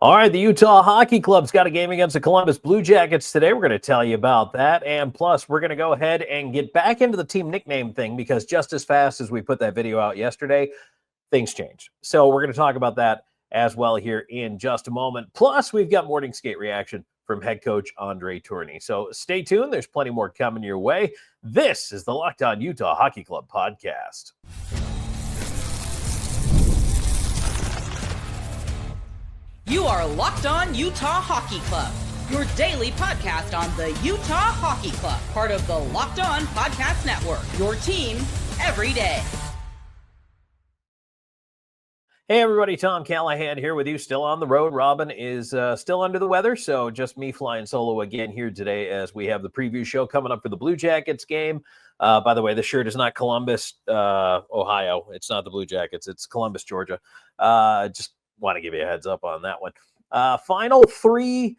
All right, the Utah Hockey Club's got a game against the Columbus Blue Jackets today. We're going to tell you about that. And plus, we're going to go ahead and get back into the team nickname thing because just as fast as we put that video out yesterday, things changed. So we're going to talk about that as well here in just a moment. Plus, we've got morning skate reaction from head coach Andre Tourigny. So stay tuned. There's plenty more coming your way. This is the Locked On Utah Hockey Club podcast. You are Locked On Utah Hockey Club, your daily podcast on the Utah Hockey Club, part of the Locked On Podcast Network, your team every day. Hey everybody, Tom Callahan here with you, still on the road. Robin is still under the weather, so just me flying solo again here today as we have the preview show coming up for the Blue Jackets game. By the way, the shirt is not Columbus, Ohio. It's not the Blue Jackets. It's Columbus, Georgia. Just want to give you a heads up on that one. Final three,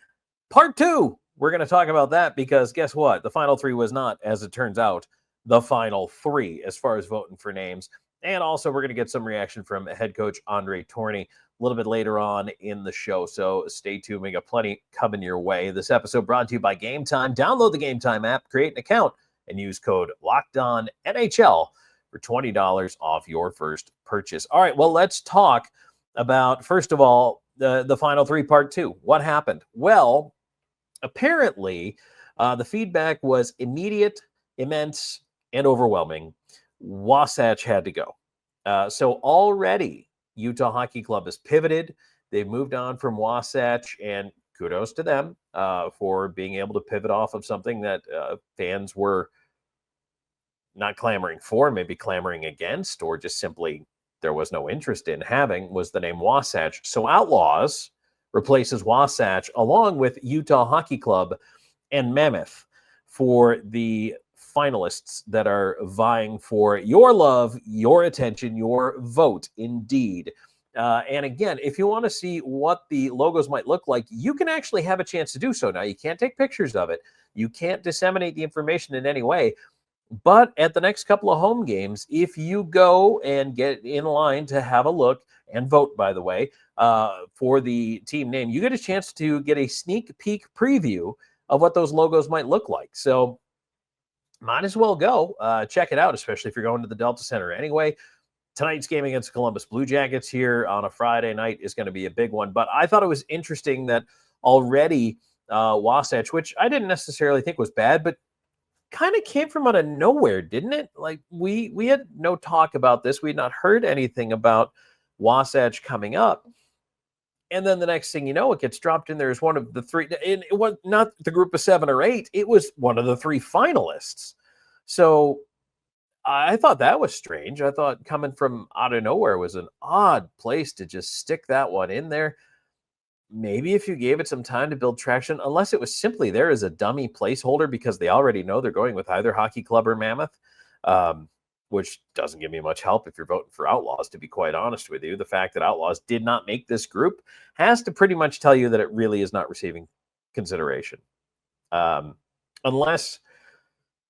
part two. We're going to talk about that because guess what? The final three was not, as it turns out, the final three as far as voting for names. And also, we're going to get some reaction from head coach Andre Tourigny a little bit later on in the show. So stay tuned. We got plenty coming your way. This episode brought to you by GameTime. Download the GameTime app, create an account, and use code LOCKEDONNHL for $20 off your first purchase. All right, well, let's talk about, first of all, the final three, part two. What happened? Well, apparently, the feedback was immediate, immense, and overwhelming. Wasatch had to go. So already, Utah Hockey Club has pivoted. They've moved on from Wasatch, and kudos to them for being able to pivot off of something that fans were not clamoring for, maybe clamoring against, or just simply there was no interest in having, was the name Wasatch. So Outlaws replaces Wasatch along with Utah Hockey Club and Mammoth for the finalists that are vying for your love, your attention, your vote, indeed. And again, if you want to see what the logos might look like, you can actually have a chance to do so. Now, you can't take pictures of it. You can't disseminate the information in any way. But at the next couple of home games, if you go and get in line to have a look and vote, by the way, for the team name, you get a chance to get a sneak peek preview of what those logos might look like. So might as well go check it out, especially if you're going to the Delta Center anyway. Tonight's game against the Columbus Blue Jackets here on a Friday night is going to be a big one. But I thought it was interesting that already Wasatch, which I didn't necessarily think was bad, but kind of came from out of nowhere, didn't it? Like we had no talk about this. We had not heard anything about Wasatch coming up. And then the next thing you know, it gets dropped in there as one of the three. And it was not the group of 7 or 8. It was one of the 3 finalists. So I thought that was strange. I thought coming from out of nowhere was an odd place to just stick that one in there. Maybe if you gave it some time to build traction, unless it was simply there as a dummy placeholder because they already know they're going with either Hockey Club or Mammoth, which doesn't give me much help if you're voting for Outlaws, to be quite honest with you. The fact that Outlaws did not make this group has to pretty much tell you that it really is not receiving consideration. Unless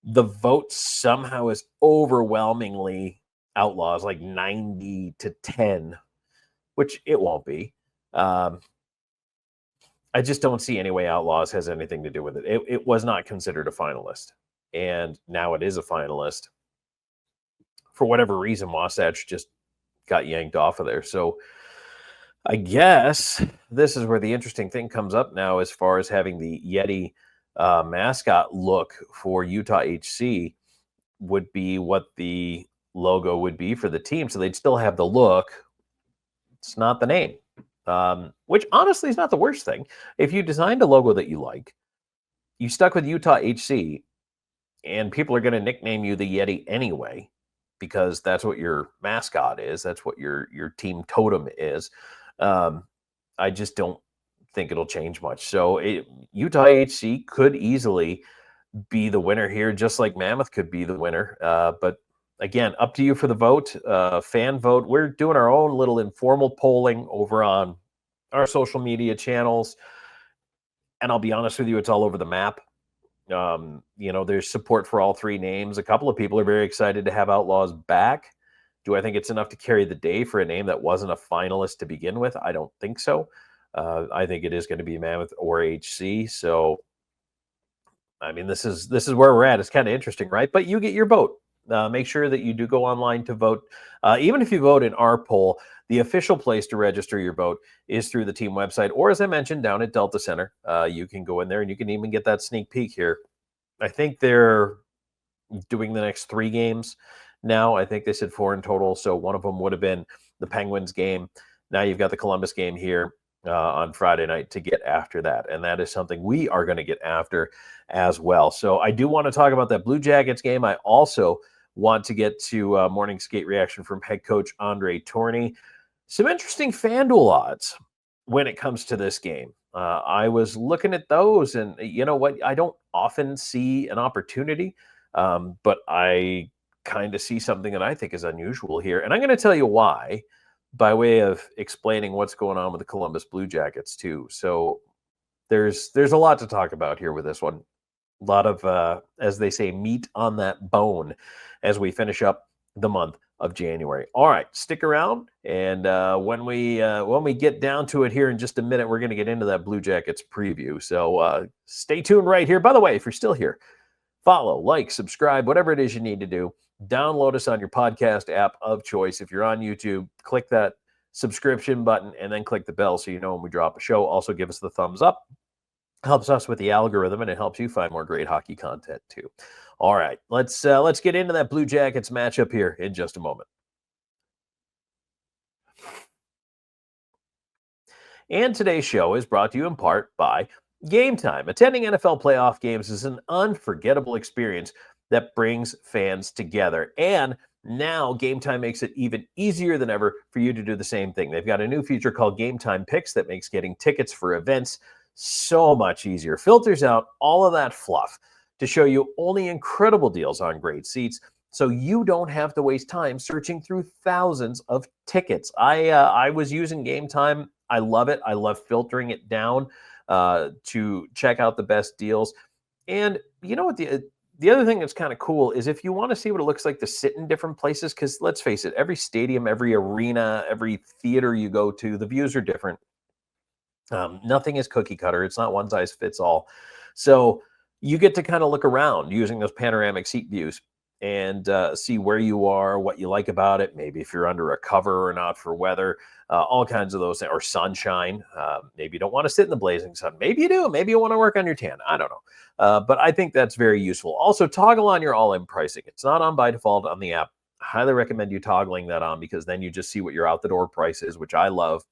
the vote somehow is overwhelmingly Outlaws, like 90-10, which it won't be. I just don't see any way Outlaws has anything to do with it. It was not considered a finalist, and now it is a finalist. For whatever reason, Wasatch just got yanked off of there. So I guess this is where the interesting thing comes up now as far as having the Yeti mascot look for Utah HC would be what the logo would be for the team. So they'd still have the look. It's not the name. Which honestly is not the worst thing. If you designed a logo that you like, you stuck with Utah HC, and people are going to nickname you the Yeti anyway, because that's what your mascot is. That's what your team totem is. I just don't think it'll change much. So Utah HC could easily be the winner here, just like Mammoth could be the winner. But again, up to you for the vote, fan vote. We're doing our own little informal polling over on our social media channels. And I'll be honest with you, it's all over the map. There's support for all 3 names. A couple of people are very excited to have Outlaws back. Do I think it's enough to carry the day for a name that wasn't a finalist to begin with? I don't think so. I think it is going to be Mammoth or HC. So, I mean, this is where we're at. It's kind of interesting, right? But you get your vote. Make sure that you do go online to vote. Even if you vote in our poll, the official place to register your vote is through the team website, or as I mentioned, down at Delta Center. You can go in there and you can even get that sneak peek here. I think they're doing the next 3 games now. I think they said 4 in total. So one of them would have been the Penguins game. Now you've got the Columbus game here on Friday night to get after that. And that is something we are going to get after as well. So I do want to talk about that Blue Jackets game. I also want to get to morning skate reaction from head coach Andre Tourigny. Some interesting FanDuel odds when it comes to this game. I was looking at those, and you know what? I don't often see an opportunity, but I kind of see something that I think is unusual here. And I'm going to tell you why, by way of explaining what's going on with the Columbus Blue Jackets too. So there's a lot to talk about here with this one. A lot of, as they say, meat on that bone as we finish up the month of January. All right, stick around, and when we get down to it here in just a minute, we're going to get into that Blue Jackets preview. So stay tuned right here. By the way, if you're still here, follow, like, subscribe, whatever it is you need to do. Download us on your podcast app of choice. If you're on YouTube, click that subscription button and then click the bell so you know when we drop a show. Also, give us the thumbs up. Helps us with the algorithm, and it helps you find more great hockey content too. All right, let's get into that Blue Jackets matchup here in just a moment. And today's show is brought to you in part by GameTime. Attending NFL playoff games is an unforgettable experience that brings fans together. And now GameTime makes it even easier than ever for you to do the same thing. They've got a new feature called GameTime Picks that makes getting tickets for events so much easier. Filters out all of that fluff to show you only incredible deals on great seats, so you don't have to waste time searching through thousands of tickets. I was using GameTime. I love it. I love filtering it down to check out the best deals. And you know what, the other thing that's kind of cool is if you want to see what it looks like to sit in different places, because let's face it, every stadium, every arena, every theater you go to, the views are different. Nothing is cookie cutter. It's not one size fits all. So you get to kind of look around using those panoramic seat views and see where you are, what you like about it. Maybe if you're under a cover or not for weather, all kinds of those things, or sunshine. Maybe you don't want to sit in the blazing sun. Maybe you do. Maybe you want to work on your tan. I don't know. But I think that's very useful. Also, toggle on your all-in pricing. It's not on by default on the app. I highly recommend you toggling that on, because then you just see what your out-the-door price is, which I love.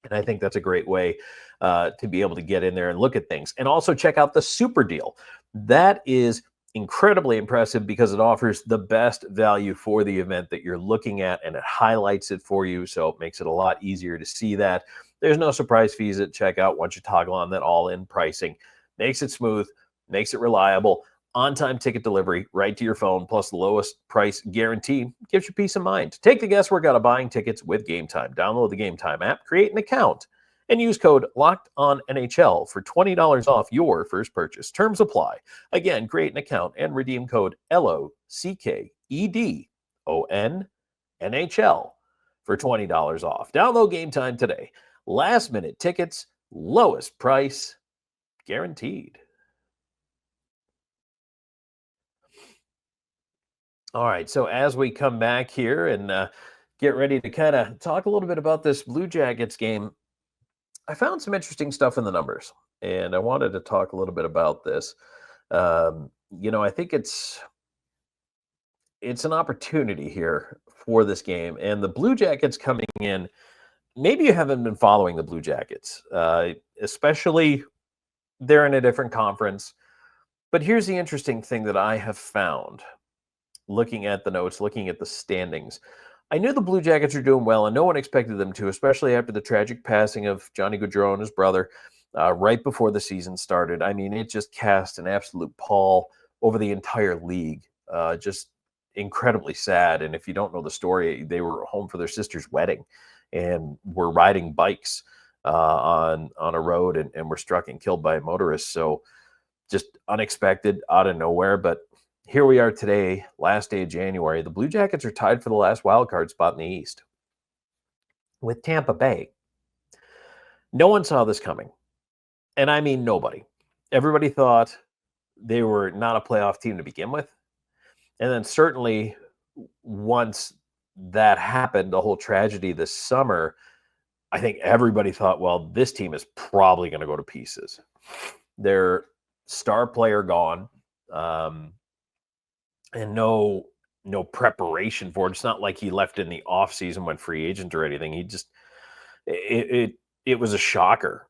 And I think that's a great way to be able to get in there and look at things. And also check out the super deal. That is incredibly impressive because it offers the best value for the event that you're looking at, and it highlights it for you. So it makes it a lot easier to see that. There's no surprise fees at checkout once you toggle on that all-in pricing. Makes it smooth, makes it reliable. On-time ticket delivery right to your phone, plus the lowest price guarantee, gives you peace of mind. Take the guesswork out of buying tickets with GameTime. Download the GameTime app, create an account, and use code LOCKEDONNHL for $20 off your first purchase. Terms apply. Again, create an account and redeem code LOCKEDONNHL for $20 off. Download GameTime today. Last-minute tickets, lowest price, guaranteed. All right, so as we come back here and get ready to kind of talk a little bit about this Blue Jackets game, I found some interesting stuff in the numbers, and I wanted to talk a little bit about this. I think it's an opportunity here for this game, and the Blue Jackets coming in. Maybe you haven't been following the Blue Jackets, especially they're in a different conference. But here's the interesting thing that I have found. Looking at the notes, looking at the standings, I knew the Blue Jackets are doing well, and no one expected them to, especially after the tragic passing of Johnny Gaudreau and his brother right before the season started. I mean, it just cast an absolute pall over the entire league. Just incredibly sad. And if you don't know the story, they were home for their sister's wedding and were riding bikes on a road and were struck and killed by a motorist. So just unexpected, out of nowhere. But here we are today, last day of January. The Blue Jackets are tied for the last wild card spot in the East with Tampa Bay. No one saw this coming. And I mean nobody. Everybody thought they were not a playoff team to begin with. And then certainly once that happened, the whole tragedy this summer, I think everybody thought, well, this team is probably going to go to pieces. Their star player gone, and no preparation for it. It's not like he left in the offseason, went free agent or anything. He just it was a shocker.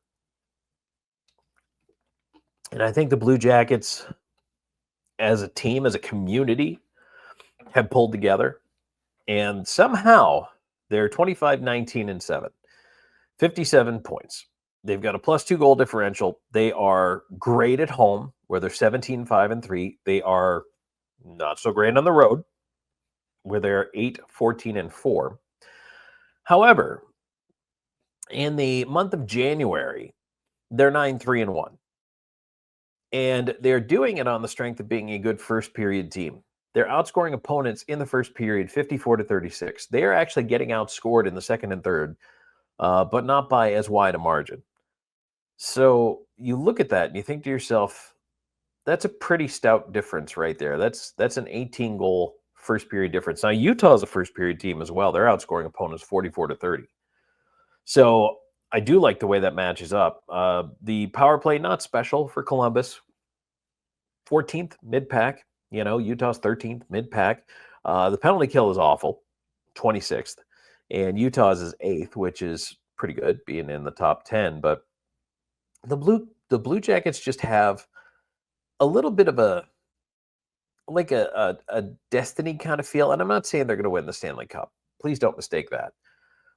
And I think the Blue Jackets, as a team, as a community, have pulled together. And somehow they're 25-19-7, 57 points. They've got a +2 goal differential. They are great at home, where they're 17-5-3. They are not so great on the road, where they're 8-14-4. However, in the month of January, they're 9-3-1. And they're doing it on the strength of being a good first period team. They're outscoring opponents in the first period 54-36. They are actually getting outscored in the second and third, but not by as wide a margin. So you look at that and you think to yourself, that's a pretty stout difference right there. That's an 18-goal first period difference. Now, Utah is a first period team as well. They're outscoring opponents 44-30. So I do like the way that matches up. The power play, not special for Columbus. 14th mid-pack. Utah's 13th mid-pack. The penalty kill is awful, 26th. And Utah's is 8th, which is pretty good, being in the top 10. But the Blue Jackets just have a little bit of a destiny kind of feel. And I'm not saying they're going to win the Stanley Cup. Please don't mistake that.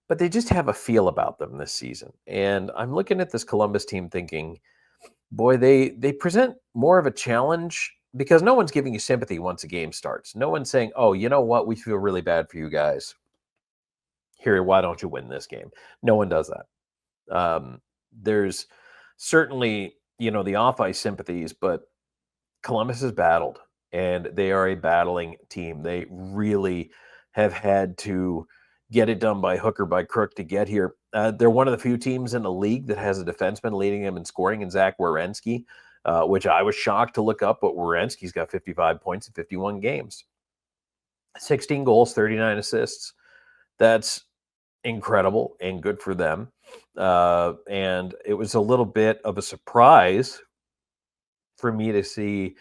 But they just have a feel about them this season. And I'm looking at this Columbus team thinking, boy, they present more of a challenge, because no one's giving you sympathy once a game starts. No one's saying, oh, you know what? We feel really bad for you guys. Here, why don't you win this game? No one does that. There's certainly, the off-ice sympathies, but Columbus has battled, and they are a battling team. They really have had to get it done by hook or by crook to get here. They're one of the few teams in the league that has a defenseman leading them in scoring in Zach Werenski, which I was shocked to look up, but Werenski's got 55 points in 51 games. 16 goals, 39 assists. That's incredible and good for them. And it was a little bit of a surprise for me to see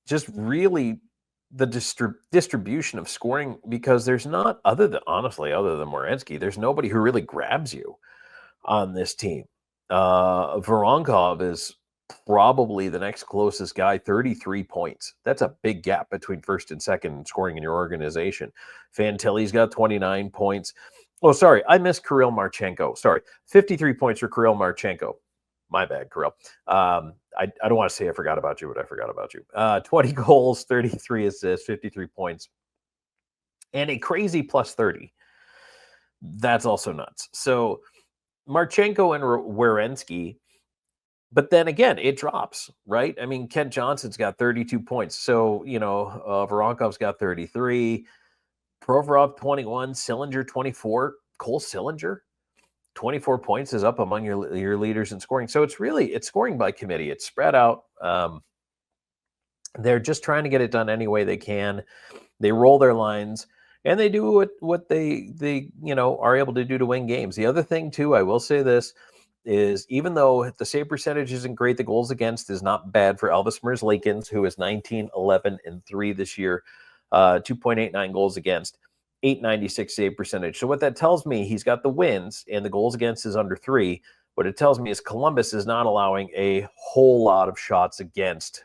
just really the distribution of scoring, because there's not, other than Werenski, there's nobody who really grabs you on this team. Voronkov is probably the next closest guy, 33 points. That's a big gap between first and second in scoring in your organization. Fantilli's got 29 points. Oh, sorry, I missed Kirill Marchenko. Sorry, 53 points for Kirill Marchenko. My bad, Kirill. I don't want to say I forgot about you, but I forgot about you. 20 goals, 33 assists, 53 points, and a crazy +30. That's also nuts. So Marchenko and Werenski, but then again, it drops, right? I mean, Kent Johnson's got 32 points. So, Voronkov's got 33, Provorov 21, Sillinger 24, Cole Sillinger 24 points is up among your leaders in scoring. So it's scoring by committee. It's spread out. They're just trying to get it done any way they can. They roll their lines, and they do what they are able to do to win games. The other thing too, I will say this, is even though the save percentage isn't great, the goals against is not bad for Elvis Merzlikins, who is 19-11-3 this year, 2.89 goals against, 896 save percentage. So what that tells me, he's got the wins and the goals against is under 3. What it tells me is Columbus is not allowing a whole lot of shots against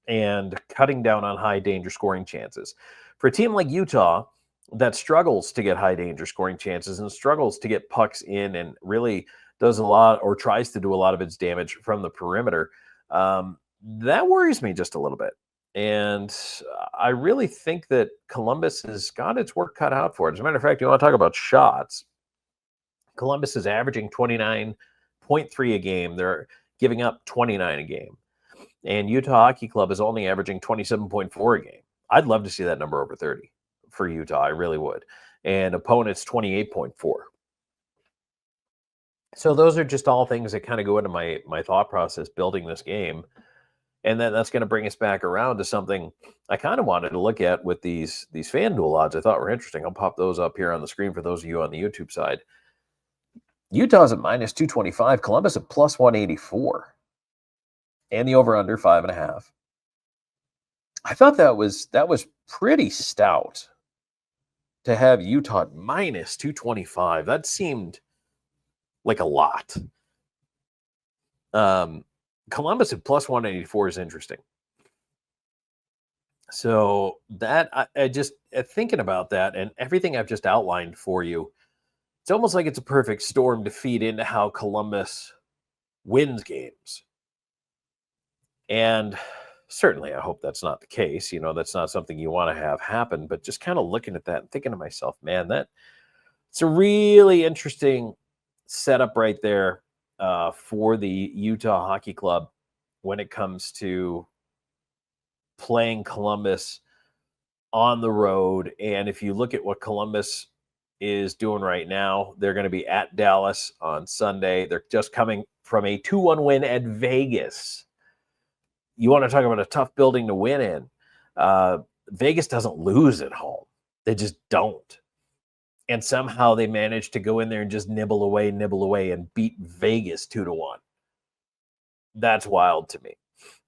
and cutting down on high danger scoring chances. For a team like Utah that struggles to get high danger scoring chances and struggles to get pucks in and really does a lot, or tries to do a lot of its damage from the perimeter, that worries me just a little bit. And I really think that Columbus has got its work cut out for it. As a matter of fact, you want to talk about shots. Columbus is averaging 29.3 a game. They're giving up 29 a game. And Utah Hockey Club is only averaging 27.4 a game. I'd love to see that number over 30 for Utah. I really would. And opponents 28.4. So those are just all things that kind of go into my thought process building this game. And then that's going to bring us back around to something I kind of wanted to look at with these FanDuel odds. I thought were interesting. I'll pop those up here on the screen for those of you on the YouTube side. Utah's at minus 225, Columbus at plus 184, and the over/under 5.5. I thought that was pretty stout to have Utah at minus 225. That seemed like a lot. Columbus at plus 184 is interesting. So that I just thinking about that and everything I've just outlined for you, it's almost like it's a perfect storm to feed into how Columbus wins games. And certainly I hope that's not the case. That's not something you want to have happen, but just kind of looking at that and thinking to myself, man, it's a really interesting setup right there for the Utah Hockey Club when it comes to playing Columbus on the road. And if you look at what Columbus is doing right now, they're going to be at Dallas on Sunday. They're just coming from a 2-1 win at Vegas. You want to talk about a tough building to win in. Vegas doesn't lose at home. They just don't. And somehow they managed to go in there and just nibble away and beat Vegas 2-1. That's wild to me.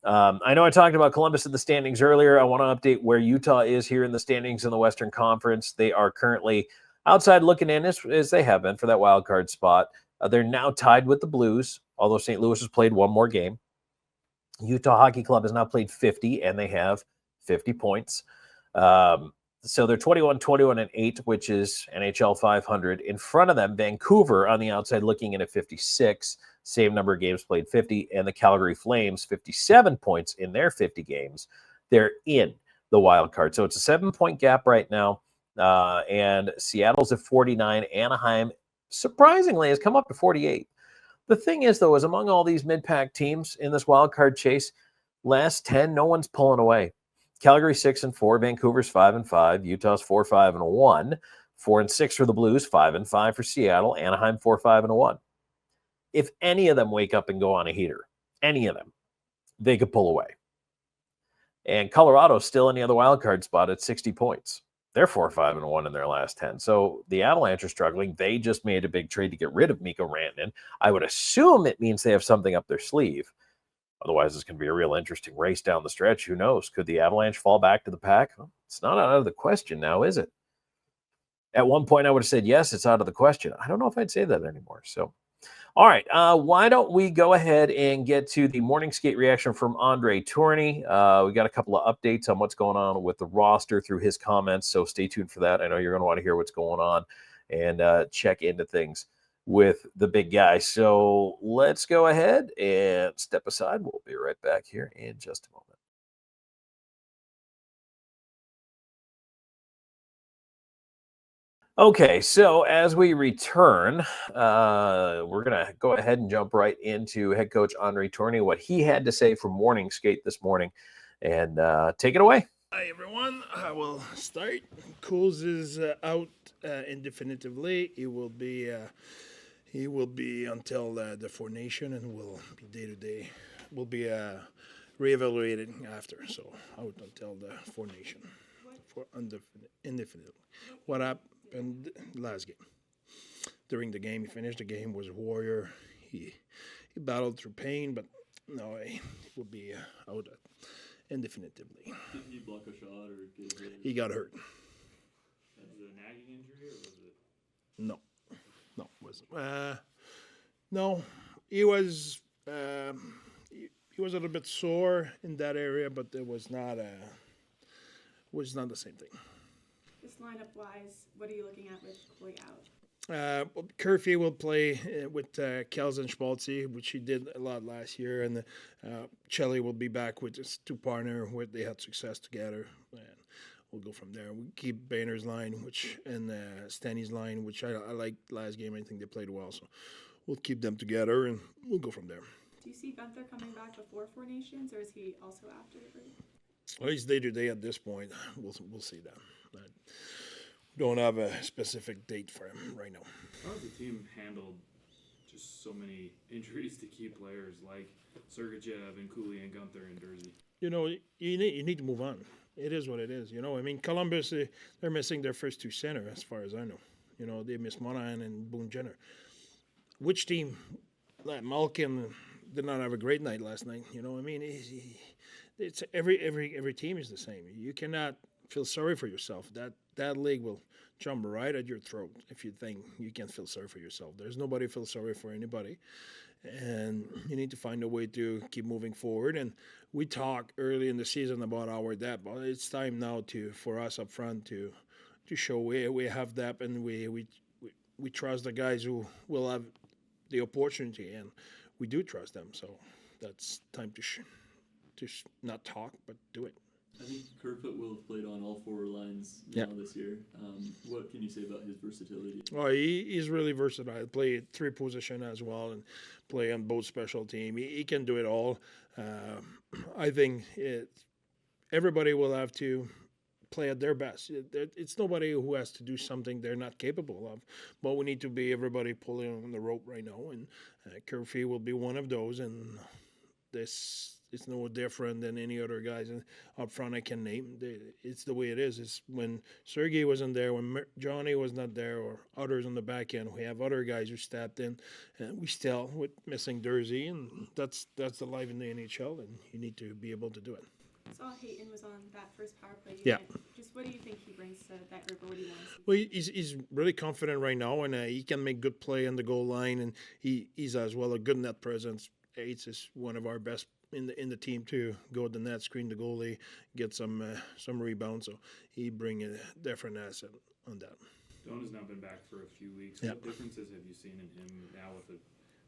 I know I talked about Columbus in the standings earlier. I want to update where Utah is here in the standings in the Western Conference. They are currently outside looking in as they have been for that wild card spot. They're now tied with the Blues, although St. Louis has played one more game. Utah Hockey Club has now played 50, and they have 50 points. So they're 21-8, which is NHL 500. In front of them, Vancouver on the outside looking in at 56, same number of games played, 50, and the Calgary Flames, 57 points in their 50 games. They're in the wild card. So it's a 7-point gap right now, and Seattle's at 49. Anaheim, surprisingly, has come up to 48. The thing is, though, is among all these mid-pack teams in this wild card chase, last 10, no one's pulling away. Calgary 6-4, Vancouver's 5-5, Utah's 4-5-1, 4-6 for the Blues, 5-5 for Seattle, Anaheim 4-5-1. If any of them wake up and go on a heater, any of them, they could pull away. And Colorado's still in the other wild card spot at 60 points. They're 4-5-1 in their last 10. So the Avalanche are struggling. They just made a big trade to get rid of Mikko Rantanen. I would assume it means they have something up their sleeve. Otherwise, it's going to be a real interesting race down the stretch. Who knows? Could the Avalanche fall back to the pack? Well, it's not out of the question now, is it? At one point, I would have said, yes, it's out of the question. I don't know if I'd say that anymore. So, all right. Why don't we go ahead and get to the morning skate reaction from Andre Tourigny? We got a couple of updates on what's going on with the roster through his comments. So stay tuned for that. I know you're going to want to hear what's going on and check into things with the big guy. So let's go ahead and step aside. We'll be right back here in just a moment. Okay, so as we return, we're going to go ahead and jump right into head coach Andre Tourigny, what he had to say for morning skate this morning, and take it away. Hi everyone, I will start. Coles is out indefinitively. He will be until the Four Nation and will be day to day. Will be reevaluated after. So out until the Four Nation for indefinitely. What happened last game? During the game, he finished the game. Was a warrior. He battled through pain, but no, he will be out indefinitely. Did he block a shot or get hit? He got hurt. Was it a nagging injury or was it? No, it wasn't. No, he was. He was a little bit sore in that area, but it was not the same thing. Just lineup wise, what are you looking at with Coy out? Curfew will play with Kels and Schmaltzy, which he did a lot last year, and Chelly will be back with his two partner, where they had success together, and we'll go from there. We keep Boehner's line, and Stanny's line, which I liked last game. I think they played well, so we'll keep them together, and we'll go from there. Do you see Gunther coming back before Four Nations, or is he also after? Well, he's day to day at this point. We'll see that. I don't have a specific date for him right now. How has the team handled just so many injuries to key players like Sergachev and Cooley and Gunther and Dursey. You know, you need to move on. It is what it is. You know, I mean, Columbus, they're missing their first 2 center, as far as I know. You know, they missed Monahan and Boone Jenner. Which team, like Malkin, did not have a great night last night? You know, I mean, it's every team is the same. You cannot feel sorry for yourself. That league will jump right at your throat if you think you can feel sorry for yourself. There's nobody feels sorry for anybody. And you need to find a way to keep moving forward. And we talked early in the season about our depth, but it's time now for us up front to show we have depth, and we trust the guys who will have the opportunity, and we do trust them. So that's time to not talk, but do it. I think Kerfoot will have played on all 4 lines now this year. What can you say about his versatility? Well, he's really versatile. Play 3 position as well, and play on both special team. He can do it all. I think everybody will have to play at their best. It's nobody who has to do something they're not capable of, but we need to be everybody pulling on the rope right now, and Kerfoot will be one of those, and this. It's no different than any other guys up front I can name. It's the way it is. It's when Sergei wasn't there, when Johnny was not there, or others on the back end. We have other guys who stepped in, and we still with missing Dursey, and that's the life in the NHL, and you need to be able to do it. Saw Hayton was on that first power play unit. Yeah. Just what do you think he brings to that group, or what do you want to see? Well, he's really confident right now, and he can make good play on the goal line, and he's as well a good net presence. Yates is one of our best in the team to go at the net, screen the goalie, get some rebounds. So he bring a different asset on that. Don has now been back for a few weeks. Yeah. What differences have you seen in him now with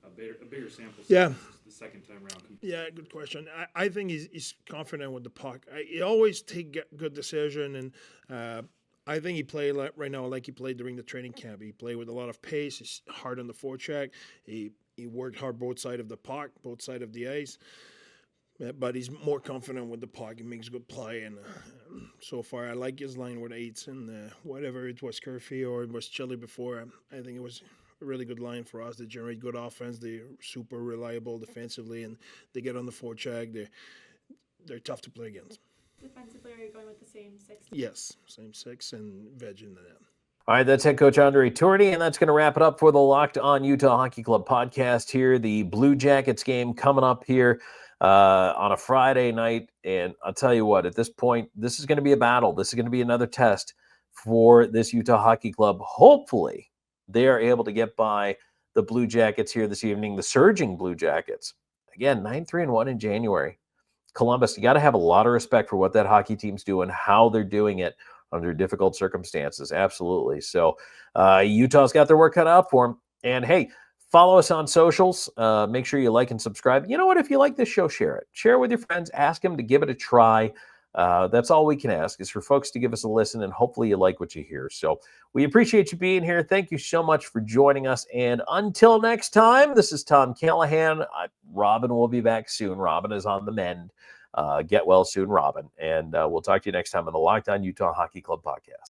a bigger sample size? Yeah. The second time around? Yeah, good question. I think he's confident with the puck. He always take good decision, and I think he played right now like he played during the training camp. He played with a lot of pace. He's hard on the forecheck. He worked hard both sides of the puck, both sides of the ice. But he's more confident with the puck. He makes good play, and so far I like his line with Yates, and whatever it was Kerfoot or it was Chile before, I think it was a really good line for us. They generate good offense. They're super reliable defensively, and they get on the forecheck. They're tough to play against. Defensively, are you going with the same 6? Yes, same 6 and veg in the net. All right, that's head coach Andre Tourigny, and that's going to wrap it up for the Locked On Utah Hockey Club podcast here. The Blue Jackets game coming up here on a Friday night, and I'll tell you what, at this point, this is going to be a battle. This is going to be another test for this Utah Hockey Club. Hopefully, they are able to get by the Blue Jackets here this evening, the surging Blue Jackets. Again, 9-3-1 in January. Columbus, you got to have a lot of respect for what that hockey team's doing, how they're doing it under difficult circumstances. Absolutely. So Utah's got their work cut out for them. And hey, follow us on socials. Make sure you like and subscribe. You know what? If you like this show, share it. Share it with your friends. Ask them to give it a try. That's all we can ask, is for folks to give us a listen, and hopefully you like what you hear. So we appreciate you being here. Thank you so much for joining us. And until next time, this is Tom Callahan. Robin will be back soon. Robin is on the mend. Get well soon, Robin. And we'll talk to you next time on the Locked On Utah Hockey Club podcast.